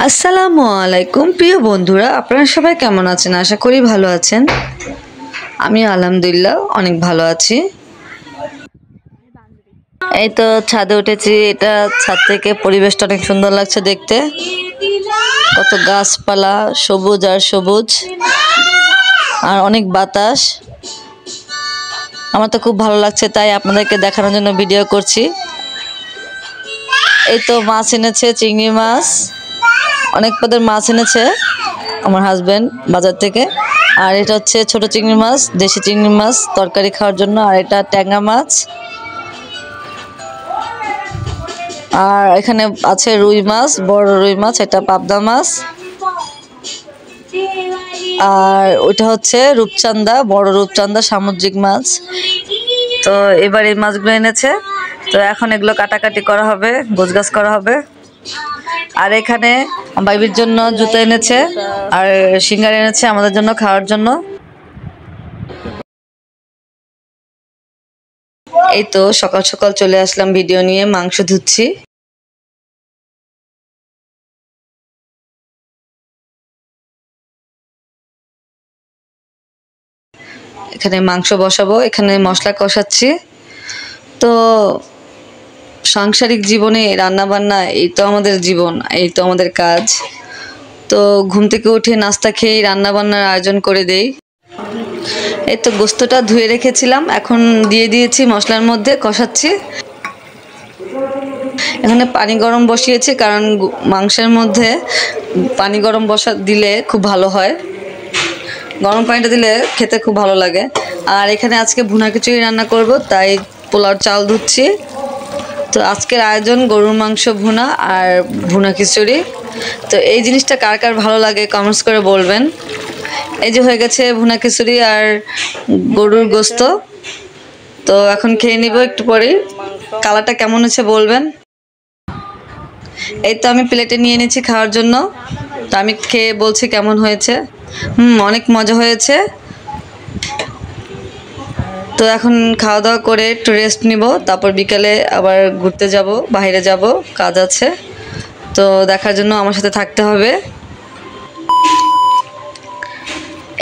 আসসালামু আলাইকুম প্রিয় বন্ধুরা, আপনারা সবাই কেমন আছেন? আশা করি ভালো আছেন। আমি আলহামদুলিল্লাহ অনেক ভালো আছি। এই তো ছাদে উঠেছি। এটা ছাদ থেকে পরিবেশটা অনেক সুন্দর লাগছে দেখতে। কত গাছপালা, সবুজ আর সবুজ, আর অনেক বাতাস। আমার তো খুব ভালো লাগছে, তাই আপনাদেরকে দেখানোর জন্য ভিডিও করছি। এই তো মাছ এনেছে, চিংড়ি মাছ, অনেক পদের মাছ এনেছে আমার হাজবেন্ড বাজার থেকে। আর এটা হচ্ছে ছোট চিংড়ি মাছ, দেশি চিংড়ি মাছ, তরকারি খাওয়ার জন্য। আর এটা ট্যাংরা মাছ। আর এখানে আছে রুই মাছ, বড় রুই মাছ, এটা পাবদা মাছ। আর ওইটা হচ্ছে রূপচাঁদা, বড় রূপচাঁদা সামুদ্রিক মাছ। তো এবার এই মাছগুলো এনেছে, তো এখন এগুলো কাটাকাটি করা হবে, গোছগাছ করা হবে। আর এখানে বাইবির জন্য জুতো এনেছে, আর সিঙ্গারা এনেছে আমাদের জন্য খাওয়ার জন্য। এই তো সকাল সকাল চলে আসলাম ভিডিও নিয়ে। মাংস ধুচ্ছি। এখানে মাংস বসাবো, এখানে মশলা কষাচ্ছি। তো সাংসারিক জীবনে রান্না বান্না এই তো আমাদের জীবন, এই তো আমাদের কাজ। তো ঘুম থেকে উঠে নাস্তা খেয়ে রান্না বান্নার আয়োজন করে দেই। এই তো গোস্তটা ধুয়ে রেখেছিলাম, এখন দিয়ে দিয়েছি মশলার মধ্যে, কষাচ্ছি। এখানে পানি গরম বসিয়েছি, কারণ মাংসের মধ্যে পানি গরম দিলে খুব ভালো হয়। গরম পানিটা দিলে খেতে খুব ভালো লাগে। আর এখানে আজকে ভুনা খিচুড়ি রান্না করব, তাই পোলাওর চাল ধুচ্ছি। তো আজকের আয়োজন গরুর মাংস ভুনা আর ভুনা খিচুড়ি। তো এই জিনিসটা কার কার ভালো লাগে কমেন্টস করে বলবেন। এই যে হয়ে গেছে ভুনা খিচুড়ি আর গরুর গোস্ত। তো এখন খেয়ে নিব একটু পরে। কালারটা কেমন হচ্ছে বলবেন। এই তো আমি প্লেটে নিয়ে নিয়েছি খাওয়ার জন্য। তো আমি খেয়ে বলছি কেমন হয়েছে। অনেক মজা হয়েছে। তো এখন খাওয়া দাওয়া করে একটু রেস্ট নিব, তারপর বিকালে আবার ঘুরতে যাব, বাইরে যাব, কাজ আছে। তো দেখার জন্য আমার সাথে থাকতে হবে।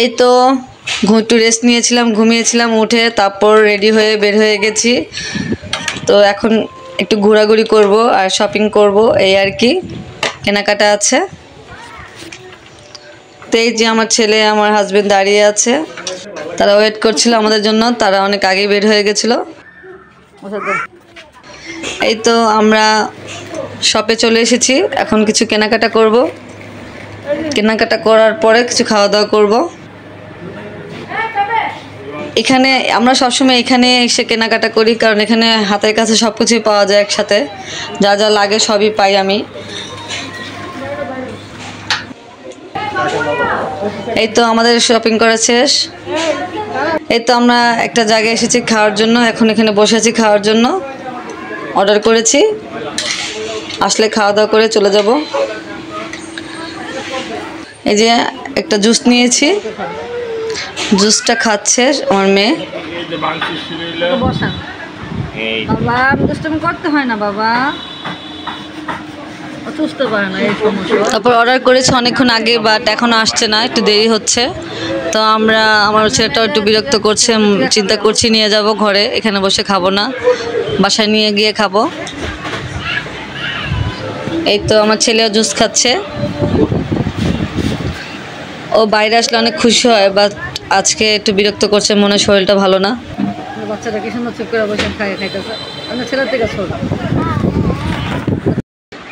এই তো একটু রেস্ট নিয়েছিলাম, ঘুমিয়েছিলাম, উঠে তারপর রেডি হয়ে বের হয়ে গেছি। তো এখন একটু ঘোরাঘুরি করব আর শপিং করব, এই আর কি। কেনাকাটা আছে। তো এই যে আমার ছেলে, আমার হাজবেন্ড দাঁড়িয়ে আছে, তারা ওয়েট করছিল আমাদের জন্য। তারা অনেক আগে বের হয়ে গেছিল। এই তো আমরা শপে চলে এসেছি, এখন কিছু কেনাকাটা করব। কেনাকাটা করার পরে কিছু খাওয়া দাওয়া করব। এখানে আমরা সবসময় এখানে এসে কেনাকাটা করি, কারণ এখানে হাতের কাছে সব কিছুই পাওয়া যায় একসাথে। যা যা লাগে সবই পাই আমি। এই তো আমাদের শপিং করা শেষ। এই তো আমরা একটা জায়গায় এসেছি খাওয়ার জন্য, এখন এখানে বসে আছি খাওয়ার জন্য। অর্ডার করেছি, আসলে খাওয়া দাওয়া করে চলে যাব। এই যে একটা জুস নিয়েছি, জুসটা খাচ্ছে আমার মেয়ে। বাবা দুষ্টুমি করতে হয় না বাবা, অসুস্থ পারে না এই সমস্যা। তারপর অর্ডার করেছি অনেকক্ষণ আগে, বাট এখনো আসছে না, একটু দেরি হচ্ছে। তো আমার ছেলেটাও একটু বিরক্ত করছে, চিন্তা করছি নিয়ে যাব ঘরে, এখানে বসে খাবো না, বাসায় নিয়ে গিয়ে খাবো। এই তো আমার ছেলেও জুস খাচ্ছে। ও বাইরে আসলে অনেক খুশি হয়, বাট আজকে একটু বিরক্ত করছে, মনে হয় শরীরটা ভালো না। বাচ্চাটা কি সুন্দর চুপ করে বসে খাইতেছে, আমার ছেলের থেকে ছোট।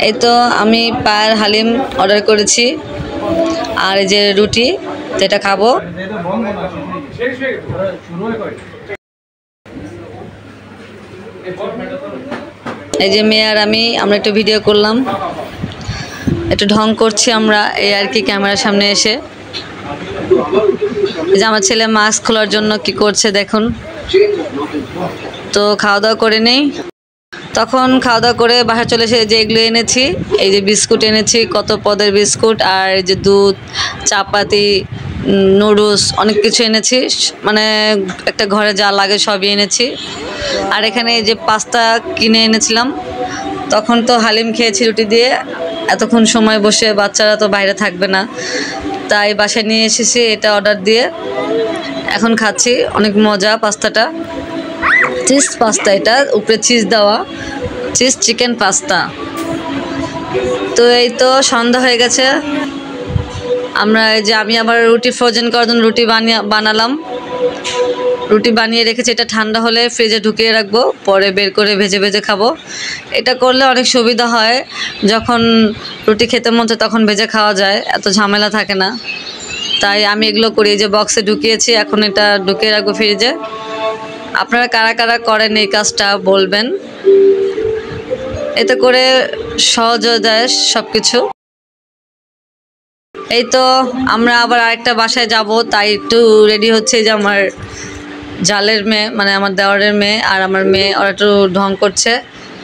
এই তো আমি পায়ের হালিম অর্ডার করেছি, আর এই যে রুটি, তো এটা খাবো। এই যে মেয়ে আর আমরা একটু ভিডিও করলাম, একটু ঢং করছি আমরা, এই আর কি, ক্যামেরার সামনে এসে। এই যে আমার ছেলে মাস্ক খোলার জন্য কি করছে দেখুন। তো খাওয়া দাওয়া করে নেই। তখন খাওয়া দাওয়া করে বাসা চলে এসে যে এগুলো এনেছি, এই যে বিস্কুট এনেছি, কত পদের বিস্কুট, আর এই যে দুধ, চাপাতি, নুডলস, অনেক কিছু এনেছি। মানে একটা ঘরে যা লাগে সবই এনেছি। আর এখানে এই যে পাস্তা কিনে এনেছিলাম। তখন তো হালিম খেয়েছি রুটি দিয়ে, এতক্ষণ সময় বসে বাচ্চারা তো বাইরে থাকবে না, তাই বাসায় নিয়ে এসেছি এটা অর্ডার দিয়ে। এখন খাচ্ছি, অনেক মজা পাস্তাটা, চিজ পাস্তা, এটা উপরে চিজ দেওয়া, চিজ চিকেন পাস্তা। তো এই তো সন্ধ্যা হয়ে গেছে, আমরা এই যে আমি আবার রুটি ফ্রোজেন করার জন্য রুটি বানালাম, রুটি বানিয়ে রেখেছি। এটা ঠান্ডা হলে ফ্রিজে ঢুকিয়ে রাখবো, পরে বের করে ভেজে ভেজে খাবো। এটা করলে অনেক সুবিধা হয়, যখন রুটি খেতে মন চায় তখন ভেজে খাওয়া যায়, এত ঝামেলা থাকে না। তাই আমি এগুলো করি, যে বক্সে ঢুকিয়েছি, এখন এটা ঢুকিয়ে রাখবো ফ্রিজে। আপনারা কারা কারা করেন এই কাজটা বলবেন, এতে করে সহজ হয়ে যায় সব কিছু। এই তো আমরা আবার আরেকটা বাসায় যাব, তাই একটু রেডি হচ্ছে। যে আমার জালের মেয়ে, মানে আমার দেওয়ারের মেয়ে আর আমার মেয়ে, ওরা একটু ঢং করছে,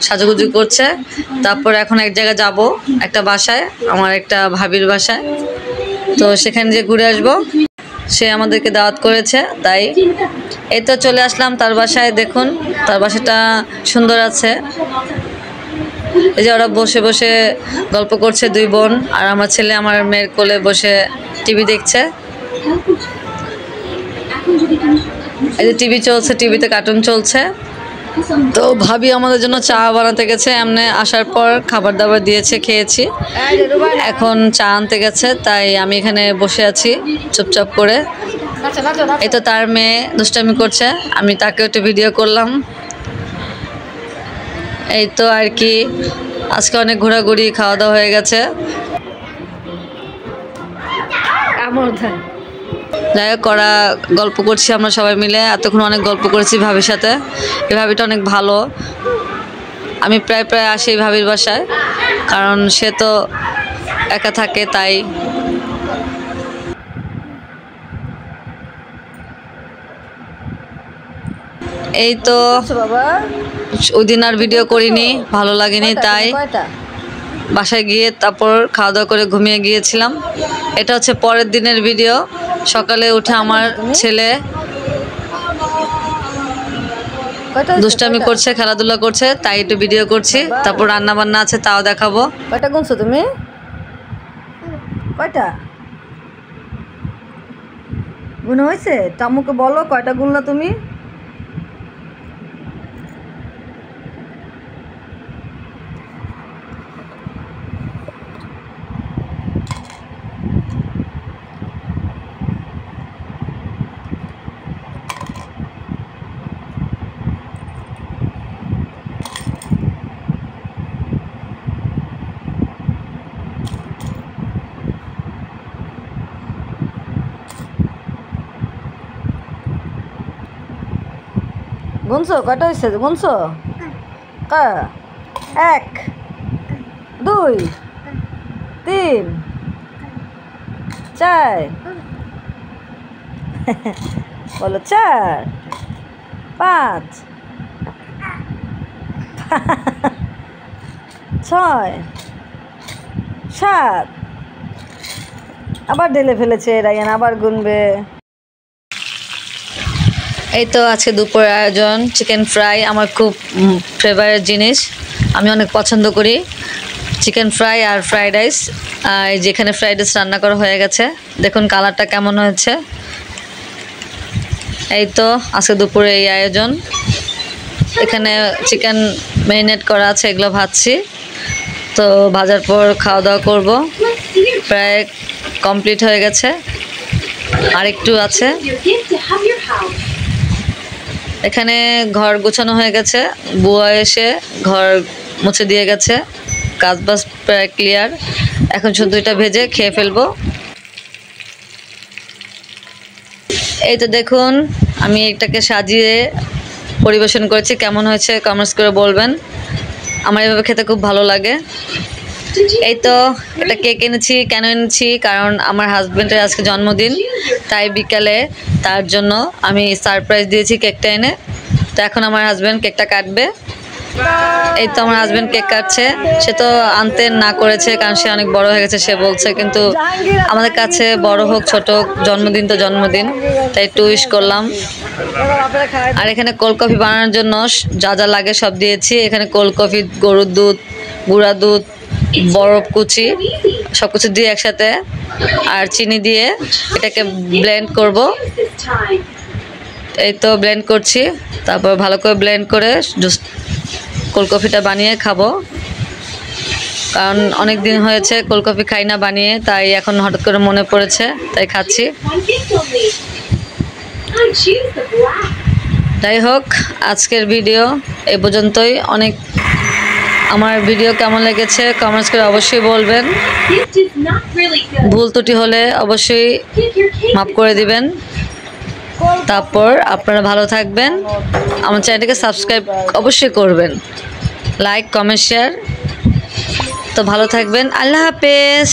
সাজুগুজু করছে। তারপর এখন এক জায়গায় যাব, একটা বাসায়, আমার একটা ভাবির বাসায়। তো সেখানে যে ঘুরে আসবো, সে আমাদেরকে দাওয়াত করেছে, তাই এই তো চলে আসলাম তার বাসায়। দেখুন তার বাসাটা সুন্দর আছে। এই যে ওরা বসে বসে গল্প করছে, দুই বোন, আর আমার ছেলে আমার মেয়ের কোলে বসে টিভি দেখছে। এই যে টিভি চলছে, টিভিতে কার্টুন চলছে। তো ভাবি আমাদের জন্য চা বানাতে গেছে, এমনি আসার পর খাবার দাবার দিয়েছে, খেয়েছি। এখন চা আনতে গেছে, তাই আমি এখানে বসে আছি চুপচাপ করে। এই তো তার মেয়ে দুষ্টামি করছে, আমি তাকে একটু ভিডিও করলাম। এই তো আর কি, আজকে অনেক ঘোরাঘুরি, খাওয়া দাওয়া হয়ে গেছে। যাই হোক, করা গল্প করছি আমরা সবাই মিলে, এতক্ষণ অনেক গল্প করেছি ভাবির সাথে। এই ভাবিটা অনেক ভালো, আমি প্রায় প্রায় আসি এই ভাবির বাসায়, কারণ সে তো একা থাকে, তাই। এই তো ওই দিন আর ভিডিও করিনি, ভালো লাগেনি, তাই বাসায় গিয়ে তারপর খাওয়া দাওয়া করে ঘুমিয়ে গিয়েছিলাম। এটা হচ্ছে পরের দিনের ভিডিও। সকালে উঠে আমার ছেলে দুষ্টামি করছে, খেলাধুলা করছে, তাই একটু ভিডিও করছি। তারপর রান্না বান্না আছে, তাও দেখাবো। কয়টা গুনছো তুমি? কয়টা গুণ হয়েছে? টামুকে বলো কয়টা গুনলা তুমি? গুনছো কয়টা হয়েছে? গুনছো? 1 2 3 4 বলো 4 5 6 7 আবার ঢেলে ফেলেছে রায়ান, আবার গুনবে। এই তো আজকে দুপুরের আয়োজন চিকেন ফ্রাই, আমার খুব ফেভারিট জিনিস, আমি অনেক পছন্দ করি চিকেন ফ্রাই আর ফ্রাইড রাইস। যেখানে ফ্রাইড রাইস রান্না করা হয়ে গেছে, দেখুন কালারটা কেমন হয়েছে। এই তো আজকে দুপুরে এই আয়োজন। এখানে চিকেন ম্যারিনেট করা আছে, এগুলো ভাজছি। তো ভাজার পর খাওয়া দাওয়া করব, প্রায় কমপ্লিট হয়ে গেছে, আর একটু আছে। এখানে ঘর গোছানো হয়ে গেছে, বুয়া এসে ঘর মুছে দিয়ে গেছে, কাজ বাজ প্রায় ক্লিয়ার। এখন শুধু এটা ভেজে খেয়ে ফেলবো। এই তো দেখুন আমি এটাকে সাজিয়ে পরিবেশন করেছি, কেমন হয়েছে কমেন্টস করে বলবেন। আমার এভাবে খেতে খুব ভালো লাগে। এই তো এটা কেক এনেছি, কেন এনেছি, কারণ আমার হাজব্যান্ডের আজকে জন্মদিন, তাই বিকালে তার জন্য আমি সারপ্রাইজ দিয়েছি কেকটা এনে। তো এখন আমার হাজব্যান্ড কেকটা কাটবে। এই তো আমার হাজব্যান্ড কেক কাটছে, সে তো আনতে না করেছে কারণ সে অনেক বড় হয়ে গেছে সে বলছে, কিন্তু আমাদের কাছে বড় হোক ছোট হোক জন্মদিন তো জন্মদিন, তাই একটু উইশ করলাম। আর এখানে কোল্ড কফি বানানোর জন্য যা যা লাগে সব দিয়েছি। এখানে কোল্ড কফি, গরুর দুধ, গুঁড়া দুধ, বরফ কুচি সব কিছু দিয়ে একসাথে আর চিনি দিয়ে এটাকে ব্লেন্ড করব। এই তো ব্লেন্ড করছি, তারপর ভালো করে ব্লেন্ড করে কোল্ড কফিটা বানিয়ে খাবো। কারণ অনেক দিন হয়েছে কোল্ড কফি খাই না বানিয়ে, তাই এখন হঠাৎ করে মনে পড়েছে, তাই খাচ্ছি। যাই হোক, আজকের ভিডিও এই পর্যন্তই। অনেক আমার ভিডিও কেমন লেগেছে কমেন্টস করে অবশ্যই বলবেন। ভুল ত্রুটি হলে অবশ্যই মাফ করে দিবেন। তারপর আপনারা ভালো থাকবেন, আমার চ্যানেলটিকে সাবস্ক্রাইব অবশ্যই করবেন, লাইক কমেন্ট শেয়ার। তো ভালো থাকবেন, আল্লাহ হাফেজ।